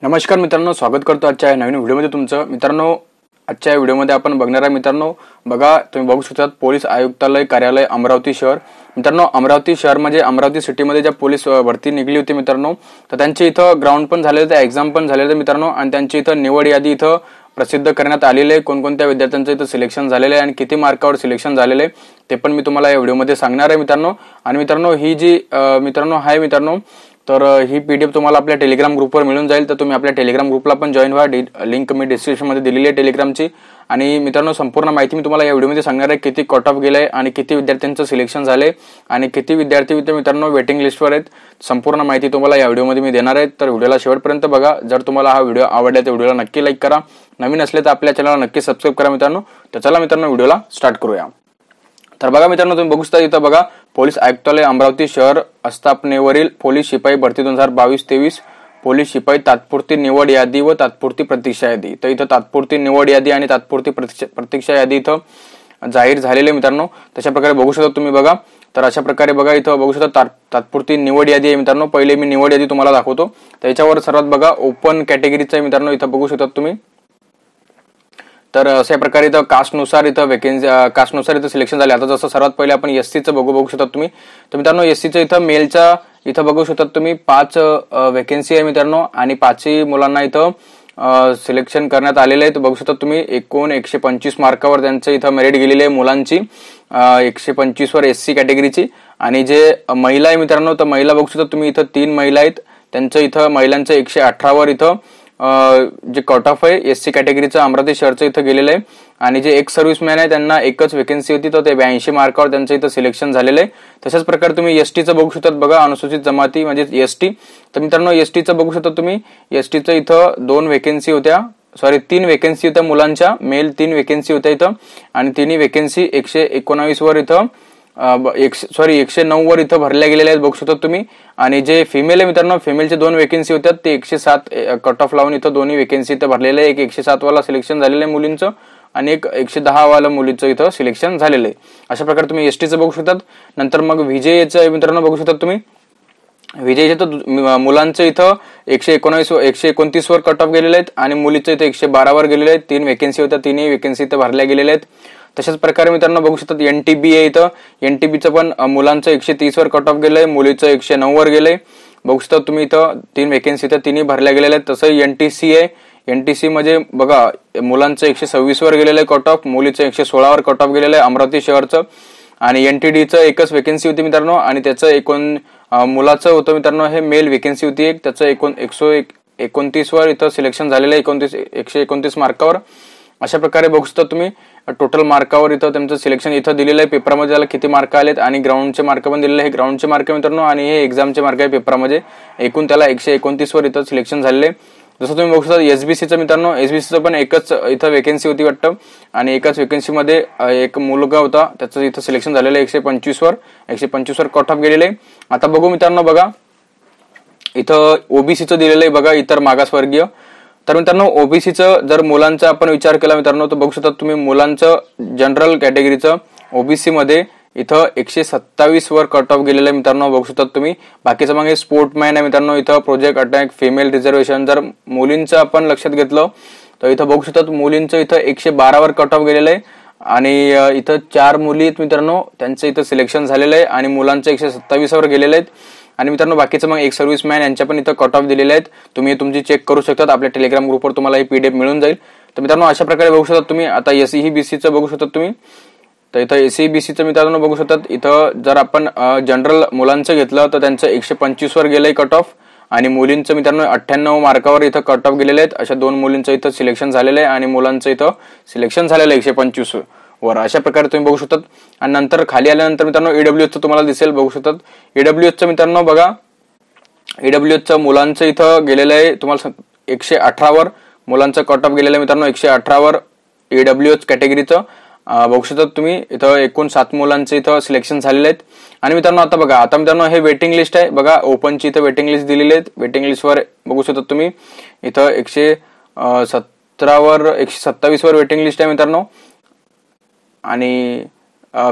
नमस्कार मित्रांनो, स्वागत करतो आजच्या या नवीन व्हिडिओमध्ये तुमचं। मित्रांनो, आजच्या व्हिडिओमध्ये आपण बघणार आहे मित्रांनो, बघा तुम्ही बघू शकता पोलीस आयुक्तालय कार्यालय अमरावती शहर। मित्रांनो, अमरावती शहर म्हणजे अमरावती सिटीमध्ये ज्या पोलीस भरती निघली होती मित्रांनो, तर त्यांची इथं ग्राउंड पण झालेलं आहे, एक्झाम पण झालेलं आहे मित्रांनो, आणि त्यांची इथं निवड यादी इथं प्रसिद्ध करण्यात आलेले आहे। कोणकोणत्या विद्यार्थ्यांचं इथं सिलेक्शन झालेलं आहे आणि किती मार्कावर सिलेक्शन झालेलं आहे ते पण मी तुम्हाला या व्हिडिओमध्ये सांगणार आहे मित्रांनो। आणि मित्रांनो, ही जी मित्रांनो आहे मित्रांनो, तर ही पीडीएफ तुम्हाला आपल्या टेलिग्राम ग्रुपवर मिळून जाईल, तर तुम्ही आपल्या टेलिग्राम ग्रुपला पण जॉईन व्हा। लिंक मी डिस्क्रिप्शन मध्ये दिलेली आहे टेलिग्रामची। आणि मित्रांनो, संपूर्ण माहिती मी तुम्हाला या व्हिडिओमध्ये सांगणार आहे, किती कट ऑफ गेलाय आणि किती विद्यार्थ्यांचं सिलेक्शन झाले आणि किती विद्यार्थी मित्रांनो वेटिंग लिस्टवर आहेत। संपूर्ण माहिती तुम्हाला या व्हिडिओमध्ये मी देणार आहे, तर व्हिडिओला शेवटपर्यंत बघा। जर तुम्हाला हा व्हिडिओ आवडला तर व्हिडिओला नक्की लाईक करा, नवीन असले तर आपल्या चॅनलला नक्की सबस्क्राईब करा मित्रांनो। तर चला मित्रांनो, व्हिडिओला स्टार्ट करूया। तर बघा मित्रांनो, तुम्ही बघू शकता इथं बघा, पोलीस आयुक्तालय अमरावती शहर आस्थापनेवरील पोलीस शिपाई भरती 2022-23 पोलीस शिपाई तात्पुरती निवड यादी व तात्पुरती प्रतीक्षा यादी। तर इथं तात्पुरती निवड यादी आणि तात्पुरती प्रतीक्षा यादी इथं जाहीर झालेले मित्रांनो, तशा प्रकारे बघू शकता तुम्ही बघा। तर अशा प्रकारे बघा, इथं बघू शकता तात्पुरती निवड यादी आहे मित्रांनो। पहिले मी निवड यादी तुम्हाला दाखवतो, त्याच्यावर सर्वात बघा ओपन कॅटेगरीचं आहे मित्रांनो, इथं बघू शकता तुम्ही। तर अशा प्रकारे इथं कास्टनुसार इथं वेकेन्सी कास्टनुसार इथं सिलेक्शन झाले। आता जसं सर्वात पहिले आपण एससीचं बघू शकता तुम्ही। तर मित्रांनो, एससीचं इथं मेलच्या इथं बघू शकता तुम्ही 5 वेकेन्सी आहे मित्रांनो, आणि 5ही मुलांना इथं सिलेक्शन करण्यात आलेले आहे। बघू शकता तुम्ही, एकूण 125 मार्कावर त्यांचं इथं मेरिट गेलेली आहे मुलांची, 125 वर एससी कॅटेगरीची। आणि जे महिला आहे मित्रांनो, तर महिला बघू शकता तुम्ही, इथं 3 महिला आहेत, त्यांचं इथं महिलांचं 118 वर इथं जे कट ऑफ आहे एससी कॅटेगरीचं अमरावती शहरचं इथं गेलेलं आहे। आणि जे एक सर्व्हिसमॅन आहे त्यांना एकच वेकेन्सी होती, तर ते 82 मार्कावर त्यांचं इथं सिलेक्शन झालेलं आहे। तशाच प्रकारे तुम्ही एसटीचं बघू शकता बघा, अनुसूचित जमाती म्हणजे एसटी। तर मित्रांनो, एसटीचं बघू शकता तुम्ही, एसटीचं इथं 2 वेकेन्सी होत्या, 3 वेकेन्सी होत्या मुलांच्या, मेल 3 वेकेन्सी होत्या इथं, आणि तिन्ही वेकेन्सी 119 वर इथं 109 वर इथं भरल्या गेलेल्या आहेत, बघू शकता तुम्ही। आणि जे फिमेल आहे मित्रांनो, फिमेलचे 2 वेकेन्सी होत्या, ते 107 कट ऑफ लावून इथं दोन्ही वेकेन्सी इथं भरलेले आहे। एक 107 वाला सिलेक्शन झालेलं आहे मुलींचं, आणि एक 110 वाला मुलीचं इथं सिलेक्शन झालेलं आहे। अशा प्रकारे तुम्ही एसटीचं बघू शकतात। नंतर मग विजयचं मित्रांनो बघू शकता तुम्ही, विजयचे तर मुलांचं इथं 129 वर कट ऑफ गेलेले आहेत, आणि मुलीचं इथं 112 वर गेलेले आहेत। 3 वेकेन्सी होत्या, तिन्ही वेकेन्सी इथं भरल्या गेलेल्या आहेत। तशाच प्रकारे मित्रांनो बघू शकतात, एनटीबी आहे इथं, एनटीबीचं पण मुलांचं 130 वर कट ऑफ गेलंय, मुलीचं 109 वर गेलंय, बघू शकता तुम्ही। इथं 3 वेकेन्सी इथं तिन्ही भरल्या गेलेल्या आहेत। तसं एनटीसी आहे, एनटीसी मध्ये बघा, मुलांचं 126 वर गेलेलं आहे कट ऑफ, मुलीचं 116 वर कट ऑफ गेलेलं आहे अमरावती शहरचं। आणि एनटीडीचं एकच वेकेन्सी होती मित्रांनो, आणि त्याचं मुलाचं होतं मित्रांनो, हे मेल वेकेन्सी होती एक, त्याचं 129 वर इथं सिलेक्शन झालेलं आहे, 129 मार्कावर। अशा प्रकारे बघू शकता तुम्ही, टोटल मार्कावर इथं त्यांचं सिलेक्शन इथं दिलेलं आहे। पेपरमध्ये त्याला किती मार्क आलेत, आणि ग्राउंडचे मार्क पण दिलेले आहे, ग्राउंडचे मार्क मित्रांनो, आणि हे एक्झामचे मार्क आहे पेपरमध्ये। एकूण त्याला 129 वर इथं सिलेक्शन झालेले आहे। जसं तुम्ही बघू शकता एसबीसीचं मित्रांनो, एसबीसीचं पण एकच इथं वेकेन्सी होती वाटतं, आणि एकाच वेकेन्सी मध्ये एक मुलगा होता, त्याचं इथं सिलेक्शन झालेलं आहे 125 वर कट ऑफ गेलेलं आहे। आता बघू मित्रांनो बघा, इथं ओबीसीचं दिलेलं आहे बघा, इतर मागासवर्गीय। तर मित्रांनो, ओबीसीचं जर मुलांचा आपण विचार केला मित्रांनो, तर बघू शकता तुम्ही, मुलांचं जनरल कॅटेगरीचं ओबीसी मध्ये इथं 127 वर कट ऑफ गेलेलं आहे मित्रांनो, बघू शकता तुम्ही। बाकीचं मग हे स्पोर्टमॅन आहे मित्रांनो, इथं प्रोजेक्ट अटॅक, फिमेल रिझर्वेशन। जर मुलींचं आपण लक्षात घेतलं तर इथं बघू शकता, मुलींचं इथं 112 वर कट ऑफ गेलेलं आहे, आणि इथं 4 मुली आहेत मित्रांनो, त्यांचं इथं सिलेक्शन झालेलं आहे, आणि मुलांचं 127 वर गेलेलं आहेत। आणि मित्रांनो, बाकीचं मग एक सर्व्हिसमॅन यांच्या पण इथं कट ऑफ दिलेले आहेत, तुम्ही तुमची चेक करू शकतात, आपल्या टेलिग्राम ग्रुपवर तुम्हाला ही पीडीएफ मिळून जाईल। तर मित्रांनो, अशा प्रकारे बघू शकता तुम्ही। आता एससी बीसीचं बघू शकता तुम्ही, तर इथं एससी बीसीचं मित्रांनो बघू शकतात, इथं जर आपण जनरल मुलांचं घेतलं तर त्यांचं 125 वर गेलंय कट ऑफ, आणि मुलींचं मित्रांनो 98 मार्कावर इथं कट ऑफ गेलेले आहेत। अशा 2 मुलींचं इथं सिलेक्शन झालेलं आहे, आणि मुलांचं इथं सिलेक्शन झालेलं आहे 125 वर। अशा प्रकारे तुम्ही बघू शकतात। आणि नंतर खाली आल्यानंतर मित्रांनो ईडब्ल्यूएसचं तुम्हाला दिसेल, बघू शकतात ईडब्ल्यूएसचं मित्रांनो बघा, ईडब्ल्यूएसचं मुलांचं इथं गेलेलं आहे तुम्हाला 118 वर, मुलांचं कट ऑफ गेलेलं आहे मित्रांनो 118 वर ईडब्ल्यूएस कॅटेगरीचं, बघू शकता तुम्ही। इथं एकूण 7 मुलांचे इथं सिलेक्शन झालेले आहेत। आणि मित्रांनो आता बघा, आता मित्रांनो हे वेटिंग लिस्ट आहे बघा, ओपनची इथं वेटिंग लिस्ट दिलेली आहे। वेटिंग लिस्टवर बघू शकता तुम्ही, इथं 127 वर वेटिंग लिस्ट आहे मित्रांनो, आणि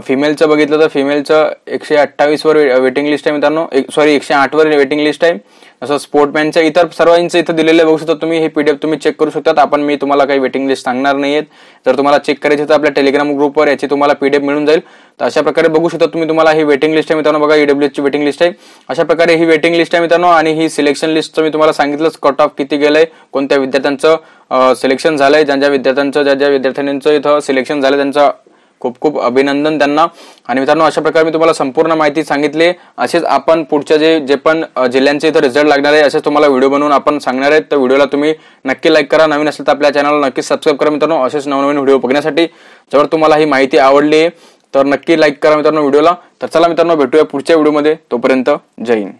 फिमेलचं बघितलं तर फिमेलचं 128 वर वेटिंग लिस्ट आहे मित्रांनो, 108 वर वेटिंग लिस्ट आहे. असं स्पोर्टमॅनच्या इतर सर्वांचं इथं दिलेलं बघू शकता तुम्ही. हे PDF तुम्ही चेक करू शकता. मी तुम्हाला काही वेटिंग लिस्ट सांगणार नाहीयेत. जर तुम्हाला चेक करायची तर आपल्या टेलिग्राम ग्रुपवर याची तुम्हाला PDF मिळून जाईल. तर अशा प्रकारे बघू शकता तुम्ही. तुम्हाला ही वेटिंग लिस्ट आहे मित्रांनो, बघा EWS ची वेटिंग लिस्ट आहे. अशा प्रकारे ही वेटिंग लिस्ट आहे मित्रांनो. आणि ही सिलेक्शन लिस्टचं मी तुम्हाला सांगितलंच कट ऑफ किती गेलंय, कोणत्या विद्यार्थ्यांचं सिलेक्शन झालंय, ज्या विद्यार्थ्यांचं इथं सिलेक्शन झालं त्यांचं खूप खूप अभिनंदन त्यांना. आणि मित्रांनो अशा प्रकारे मी तुम्हाला संपूर्ण माहिती सांगितली. असेच आपण पुढच्या जे पण जिल्ह्यांचे इथं रिझल्ट लागणार आहे असेच तुम्हाला व्हिडिओ बनवून आपण सांगणार आहेत. तर व्हिडिओला तुम्ही नक्की लाईक करा. नवीन असेल तर आपल्या चॅनलला नक्की सबस्क्राईब करा मित्रांनो. असेच नवनवीन व्हिडिओ बघण्यासाठी. जर तुम्हाला ही माहिती आवडली तर नक्की लाईक करा मित्रांनो व्हिडिओला. तर चला मित्रांनो, भेटूया पुढच्या व्हिडिओमध्ये. तोपर्यंत जय हिंद.